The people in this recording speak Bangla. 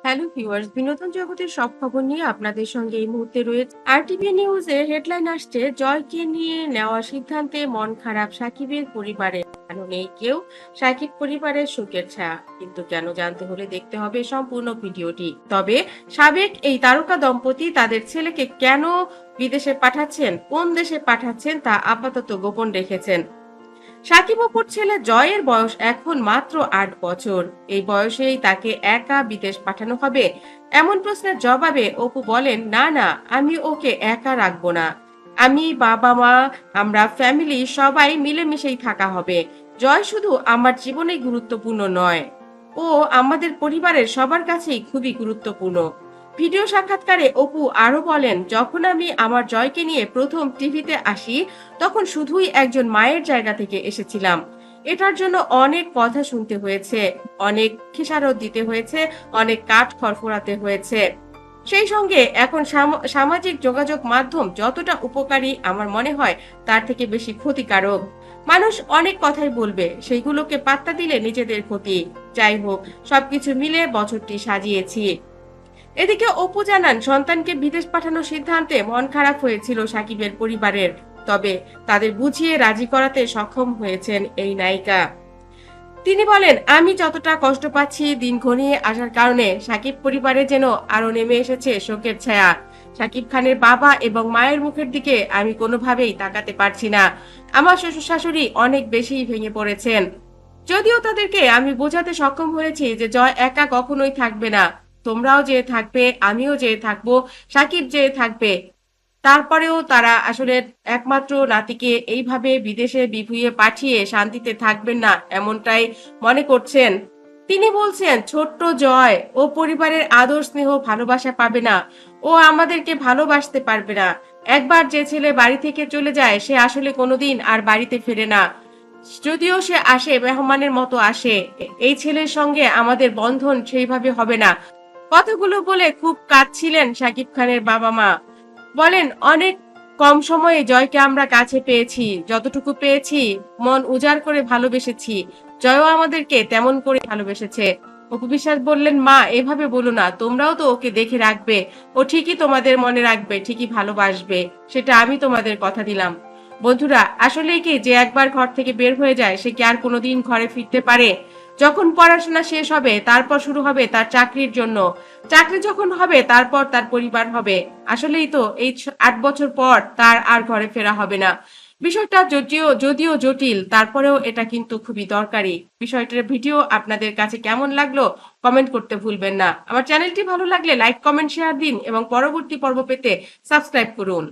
হ্যালো ভিউয়ার্স, বিনোদন জগতের সব খবর নিয়ে আপনাদের সঙ্গে এই মুহূর্তে রয়েছে আরটিভি নিউজের হেডলাইন আসছে, জয়কে নিয়ে নেওয়া সিদ্ধান্তে মন খারাপ সাকিবের পরিবারের। কেন নেই কেউ সাকিব পরিবারের শোকের ছায়া, কিন্তু কেন জানতে হলে দেখতে হবে সম্পূর্ণ ভিডিওটি। তবে সাবেক এই তারকা দম্পতি তাদের ছেলেকে কেন বিদেশে পাঠাচ্ছেন, কোন দেশে পাঠাচ্ছেন তা আপাতত গোপন রেখেছেন। সাকিব অপুর ছেলে জয়ের বয়স এখন মাত্র ৮ বছর। এই বয়সেই তাকে একা বিদেশ পাঠানো হবে? এমন প্রশ্নের জবাবে অপু বলেন, না না, আমি ওকে একা রাখবো না। আমি, বাবা মা, আমরা ফ্যামিলি সবাই মিলেমিশেই থাকা হবে। জয় শুধু আমার জীবনে গুরুত্বপূর্ণ নয়, ও আমাদের পরিবারের সবার কাছেই খুবই গুরুত্বপূর্ণ। ভিডিও সাক্ষাৎকারে অপু আরো বলেন, যখন আমি আমার জয়কে নিয়ে প্রথম টিভিতে আসি তখন শুধুই একজন মায়ের জায়গা থেকে এসেছিলাম। এটার জন্য অনেক কথা শুনতে হয়েছে, অনেক খেসারত দিতে হয়েছে, অনেক কাঠ খড়ফোড়াতে হয়েছে। সেই সঙ্গে এখন সামাজিক যোগাযোগ মাধ্যম যতটা উপকারী আমার মনে হয় তার থেকে বেশি ক্ষতিকারক। মানুষ অনেক কথাই বলবে, সেইগুলোকে পাত্তা দিলে নিজেদের ক্ষতি। যাই হোক, সবকিছু মিলে বছরটি সাজিয়েছি। এদিকে অপু জানান, সন্তানকে বিদেশ পাঠানোর সিদ্ধান্তে মন খারাপ হয়েছিল সাকিবের পরিবারের, তবে তাদের বুঝিয়ে রাজি করাতে সক্ষম হয়েছেন এই নায়িকা। তিনি বলেন, আমি যতটা কষ্ট পাচ্ছি দিন ঘনিয়ে আসার কারণে সাকিব পরিবারে যেন আরো নেমে এসেছে শোকের ছায়া। সাকিব খানের বাবা এবং মায়ের মুখের দিকে আমি কোনোভাবেই তাকাতে পারছি না। আমার শ্বশুর শাশুড়ি অনেক বেশি ভেঙে পড়েছেন। যদিও তাদেরকে আমি বোঝাতে সক্ষম হয়েছি যে জয় একা কখনোই থাকবে না, তোমরাও যে থাকবে, আমিও যে থাকবো, সাকিব যে থাকবে, তারপরেও তারা আসলে একমাত্র নাতিকে এইভাবে বিদেশে বিভুঁইয়ে পাঠিয়ে শান্তিতে থাকবেন না এমনটাই মনে করছেন। তিনি বলছেন, ছোট্ট জয় ও পরিবারের আদর স্নেহ ভালোবাসা পাবে না, ও আমাদেরকে ভালোবাসতে পারবে না। একবার যে ছেলে বাড়ি থেকে চলে যায় সে আসলে কোনোদিন আর বাড়িতে ফেরে না। যদিও সে আসে মেহমানের মতো আসে, এই ছেলের সঙ্গে আমাদের বন্ধন সেইভাবে হবে না। কথাগুলো বলে খুব কাঁদছিলেন সাকিব খানের বাবা মা। বলেন, অনেক কম সময়ে জয়কে আমরা কাছে পেয়েছি, যতটুকু পেয়েছি মন উজাড় করে ভালোবেসেছি। জয়ও আমাদেরকে তেমন করে ভালোবেসেছে। অপু বিশ্বাস বললেন, মা এভাবে বলো না, তোমরাও তো ওকে দেখে রাখবে, ও ঠিকই তোমাদের মনে রাখবে, ঠিকই ভালোবাসবে, সেটা আমি তোমাদের কথা দিলাম। বন্ধুরা, আসলেই কি যে একবার ঘর থেকে বের হয়ে যায় সে কি আর কোনোদিন ঘরে ফিরতে পারে? যখন পড়াশোনা শেষ হবে তারপর শুরু হবে তার চাকরির জন্য, চাকরি যখন হবে তারপর তার পরিবার হবে। আসলেই তো এই ৮ বছর পর তার আর ঘরে ফেরা হবে না। বিষয়টা যদিও জটিল, তারপরেও এটা কিন্তু খুবই দরকারি। বিষয়টার ভিডিও আপনাদের কাছে কেমন লাগলো কমেন্ট করতে ভুলবেন না। আমার চ্যানেলটি ভালো লাগলে লাইক, কমেন্ট, শেয়ার দিন এবং পরবর্তী পর্ব পেতে সাবস্ক্রাইব করুন।